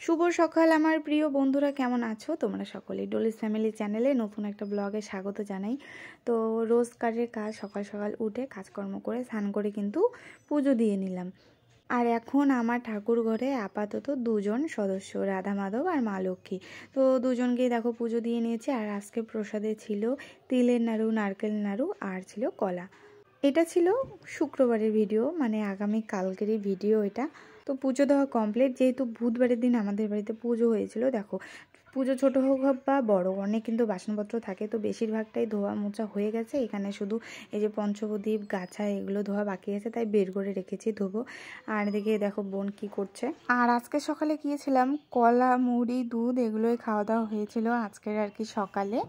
শুভ সকাল আমার প্রিয় বন্ধুরা, কেমন আছো তোমরা সকলে? ডলিস ফ্যামিলি চ্যানেলে নতুন একটা ব্লগে স্বাগত জানাই। তো রোজকারের কাজ, সকাল সকাল উঠে কাজকর্ম করে স্নান করে কিন্তু পুজো দিয়ে নিলাম। আর এখন আমার ঠাকুর ঘরে আপাতত দুজন সদস্য, রাধা মাধব আর মা লক্ষ্মী। তো দুজনকেই দেখো পুজো দিয়ে নিয়েছি। আর আজকে প্রসাদে ছিল তিলের নাড়ু, নারকেল নাড়ু আর ছিল কলা। এটা ছিল শুক্রবারের ভিডিও, মানে আগামী কালকেরই ভিডিও এটা। তো পুজো দেওয়া কমপ্লিট, যেহেতু বুধবারের দিন আমাদের বাড়িতে পুজো হয়েছিল। দেখো, পুজো ছোটো হোক বা বড়, অনেক কিন্তু বাসনপত্র থাকে, তো বেশিরভাগটাই ধোয়া মোছা হয়ে গেছে। এখানে শুধু এই যে পঞ্চপ্রদীপ, গাছা, এগুলো ধোয়া বাকি আছে, তাই বের করে রেখেছি ধোবো। আর এদিকে দেখো বোন কি করছে। আর আজকে সকালে গিয়েছিলাম, কলা, মুড়ি, দুধ এগুলোই খাওয়া দাওয়া হয়েছিল আজকের আর কি সকালে।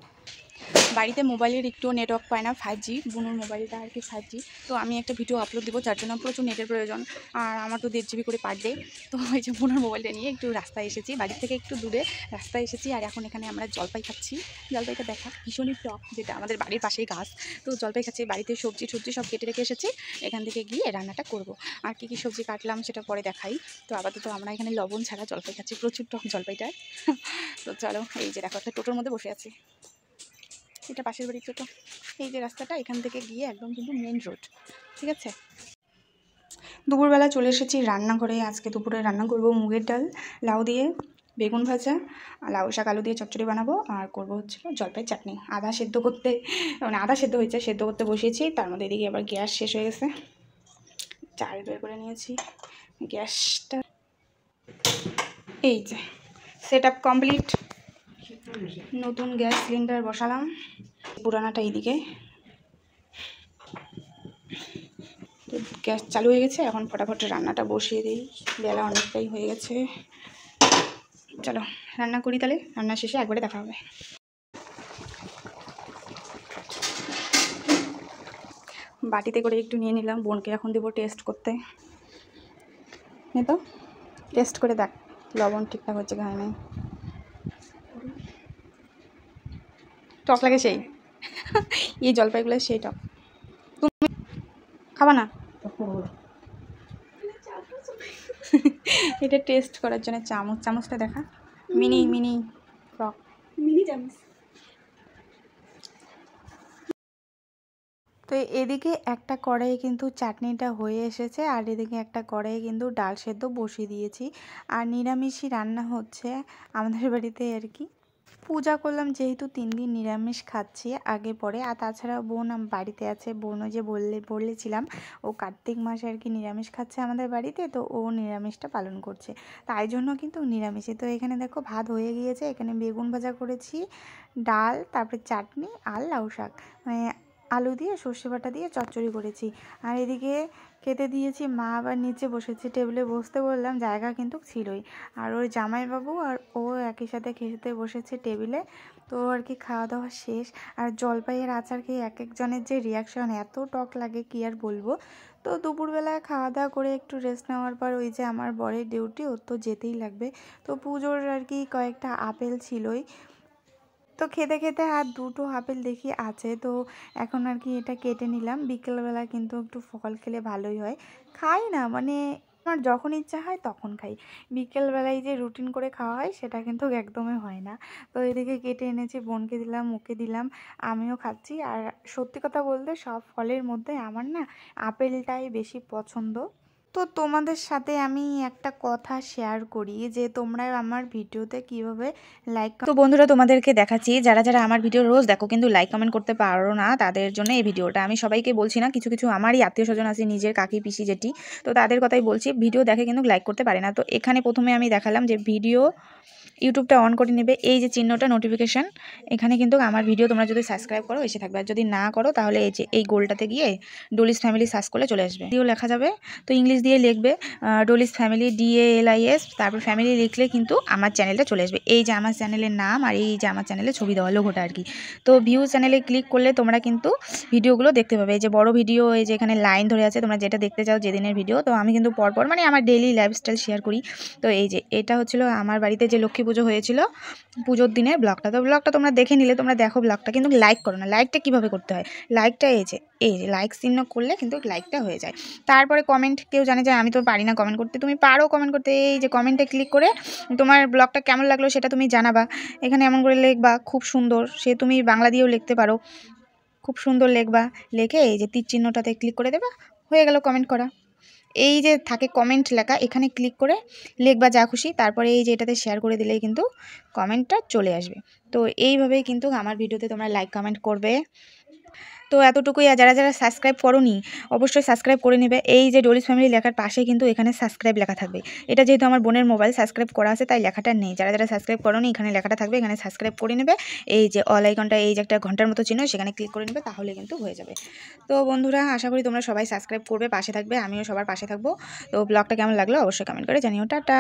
বাড়িতে মোবাইলের একটু নেটওয়ার্ক পায় না, 5G, বুনুর মোবাইলটা আর কি 5G। তো আমি একটা ভিডিও আপলোড দেবো, যার জন্য প্রচুর নেটের প্রয়োজন। আর আমার তো 1.5 GB করে পার ডে। তো ওই যে বুনুর মোবাইলটা নিয়ে একটু রাস্তায় এসেছি, বাড়ি থেকে একটু দূরে রাস্তায় এসেছি। আর এখন এখানে আমরা জলপাই খাচ্ছি। জলপাইটা দেখা ভীষণই টক, যেটা আমাদের বাড়ির পাশেই গাছ। তো জলপাই খাচ্ছি, বাড়িতে সবজি সব কেটে রেখে এসেছি। এখান থেকে গিয়ে রান্নাটা করব। আর কী সবজি কাটলাম সেটা পরে দেখাই। তো আপাতত আমরা এখানে লবণ ছাড়া জলপাই খাচ্ছি, প্রচুর টক জলপাইটায়। তো চলো, এই যে দেখো একটা টোটোর মধ্যে বসে আছি, এটা পাশের বাড়ির টোটো। এই যে রাস্তাটা, এখান থেকে গিয়ে একদম কিন্তু মেন রোড, ঠিক আছে। দুপুরবেলা চলে এসেছি রান্নাঘরে। আজকে দুপুরে রান্না করব মুগের ডাল, লাউ দিয়ে বেগুন ভাজা, লাউ শাক আলু দিয়ে চচ্চড়ি বানাবো। আর করবো হচ্ছে জলপাই চাটনি। আদা সেদ্ধ করতে, মানে আদা সেদ্ধ হয়েছে, সেদ্ধ করতে বসিয়েছি। তার মধ্যে এদিকে আবার গ্যাস শেষ হয়ে গেছে, চাল বের করে নিয়েছি। গ্যাসটা এই যে সেট আপ কমপ্লিট, নতুন গ্যাস সিলিন্ডার বসালাম। পুরানাটা এইদিকে, গ্যাস চালু হয়ে গেছে। এখন ফটাফট রান্নাটা বসিয়ে দিই, বেলা অনেকটাই হয়ে গেছে। চলো রান্না করি তাহলে, রান্না শেষে একবারে দেখা হবে। বাটিতে করে একটু নিয়ে নিলাম, বোনকে এখন দেবো টেস্ট করতে। নে তো টেস্ট করে দেখ লবণ ঠিকঠাক হচ্ছে খায় নাই। টক লাগে সেই এই জলপাইগুলো সেই টক। তুমি খাবা না? এটা টেস্ট করার জন্য চামচটা দেখা, মিনি টক মিনি চামচ। তো এদিকে একটা কড়াইয়ে কিন্তু চাটনিটা হয়ে এসেছে, আর এদিকে একটা কড়াইয়ে কিন্তু ডাল সেদ্ধ বসিয়ে দিয়েছি। আর নিরামিষই রান্না হচ্ছে আমাদের বাড়িতে আর কি। পূজা করলাম, যেহেতু 3 দিন নিরামিষ খাচ্ছি আগে পরে। আর তাছাড়া বোন বাড়িতে আছে, বোনও যে বলেছিলাম, ও কার্তিক মাসে আর কি নিরামিষ খাচ্ছে আমাদের বাড়িতে। তো ও নিরামিষটা পালন করছে, তাই জন্য কিন্তু নিরামিষই। তো এখানে দেখো ভাত হয়ে গিয়েছে, এখানে বেগুন ভাজা করেছি, ডাল, তারপরে চাটনি আর লাউ শাক, মানে আলু দিয়ে সর্ষে বাটা দিয়ে চচ্চড়ি করেছি। আর এদিকে খেতে দিয়েছি, মা আবার নিচে বসেছে, টেবিলে বসতে বললাম, জায়গা কিন্তু ছিলই। আর ওর জামাইবাবু আর ও একই সাথে খেতে বসেছে টেবিলে। তো আর কি খাওয়া দাওয়া শেষ। আর জলপাইয়ের আচার খেয়ে এক একজনের যে রিয়াকশন, এত টক লাগে কি আর বলবো। তো দুপুরবেলায় খাওয়া দাওয়া করে একটু রেস্ট নেওয়ার পর ওই যে আমার বরের ডিউটি, ওর তো যেতেই লাগবে। তো পুজোর আর কি কয়েকটা আপেল ছিলই, তো খেতে খেতে আর 2টো আপেল দেখি আছে। তো এখন আর কি এটা কেটে নিলাম। বিকেলবেলা কিন্তু একটু ফল খেলে ভালোই হয়। খাই না, মানে আমার যখন ইচ্ছা হয় তখন খাই, বিকেলবেলায় যে রুটিন করে খাওয়া হয় সেটা কিন্তু একদমই হয় না। তো এদিকে কেটে এনেছি, বোনকে দিলাম, মুখে দিলাম, আমিও খাচ্ছি। আর সত্যি কথা বলতে সব ফলের মধ্যে আমার না আপেলটাই বেশি পছন্দ। তো তোমাদের সাথে আমি একটা কথা শেয়ার করি, যে তোমরা আমার ভিডিওতে কিভাবে লাইক। তো বন্ধুরা, তোমাদেরকে দেখাচ্ছি, যারা যারা আমার ভিডিও রোজ দেখো কিন্তু লাইক কমেন্ট করতে পারো না, তাদের জন্য এই ভিডিওটা। আমি সবাইকে বলছি না, কিছু কিছু আমারই আত্মীয় স্বজন আছে, নিজের কাকি পিসি জেঠি, তো তাদের কথাই বলছি, ভিডিও দেখে কিন্তু লাইক করতে পারে না। তো এখানে প্রথমে আমি দেখালাম যে ভিডিও ইউটিউবটা অন করে নেবে, এই যে চিহ্নটা নোটিফিকেশান, এখানে কিন্তু আমার ভিডিও তোমরা যদি সাবস্ক্রাইব করো এসে থাকবে। আর যদি না করো তাহলে এই যে এই গোলটাতে গিয়ে ডলিস ফ্যামিলি সার্চ করলে চলে আসবে, ভিডিও লেখা যাবে। তো ইংলিশ দিয়ে লিখবে ডলিস ফ্যামিলি, DALIS, তারপর ফ্যামিলি লিখলে কিন্তু আমার চ্যানেলটা চলে আসবে। এই যে আমার চ্যানেলের নাম, আর এই যে আমার চ্যানেলের ছবি দেওয়া লোগোটা আর কি। তো ভিউ চ্যানেলে ক্লিক করলে তোমরা কিন্তু ভিডিওগুলো দেখতে পাবে। এই যে বড় ভিডিও, এই যে এখানে লাইন ধরে আছে, তোমরা যেটা দেখতে চাও যেদিনের ভিডিও। তো আমি কিন্তু পরপর মানে আমার ডেইলি লাইফস্টাইল শেয়ার করি। তো এই যে এটা হচ্ছিল আমার বাড়িতে যে লক্ষ্মী পুজো হয়েছিল, পুজোর দিনের ব্লগটা। তো ব্লগটা তোমরা দেখে নিলে, তোমরা দেখো ব্লগটা, কিন্তু লাইক করো না। লাইকটা কীভাবে করতে হয়, লাইকটা এই যে লাইক চিহ্ন করলে কিন্তু লাইকটা হয়ে যায়। তারপরে কমেন্ট, কেউ জানে যে আমি তো পারি না কমেন্ট করতে, তুমি পারো কমেন্ট করতে। এই যে কমেন্টে ক্লিক করে তোমার ব্লগটা কেমন লাগলো সেটা তুমি জানাবা। এখানে এমন করে লিখবা খুব সুন্দর, সে তুমি বাংলা দিয়েও লিখতে পারো, খুব সুন্দর লিখবা। লিখে এই যে তীর চিহ্নটাতে ক্লিক করে দেবা, হয়ে গেল কমেন্ট করা। এই যে থাকে কমেন্ট লেখা, এখানে ক্লিক করে লিখবা যা খুশি, তারপরে এই যে এটাতে শেয়ার করে দিলেই কিন্তু কমেন্টটা চলে আসবে। তো এইভাবেই কিন্তু আমার ভিডিওতে তোমরা লাইক কমেন্ট করবে। তো এতটুকুই। আর যারা যারা সাবস্ক্রাইব করোনি অবশ্যই সাবস্ক্রাইব করে নেবে। এই যে ডলিস ফ্যামিলি লেখার পাশে কিন্তু এখানে সাবস্ক্রাইব লেখা থাকবে। এটা যেহেতু আমার বোনের মোবাইল সাবস্ক্রাইব করা আছে তাই লেখাটা নেই। যারা যারা সাবস্ক্রাইব করোনি এখানে লেখাটা থাকবে, এখানে সাবস্ক্রাইব করে নেবে। এই যে অল আইকনটা, এই যে একটা ঘন্টার মতো চিহ্ন, সেখানে ক্লিক করে নেবে, তাহলে কিন্তু হয়ে যাবে। তো বন্ধুরা, আশা করি তোমরা সবাই সাবস্ক্রাইব করবে, পাশে থাকবে, আমিও সবার পাশে থাকবো। তো ব্লগটা কেমন লাগলো অবশ্যই কমেন্ট করে জানিও। টাটা।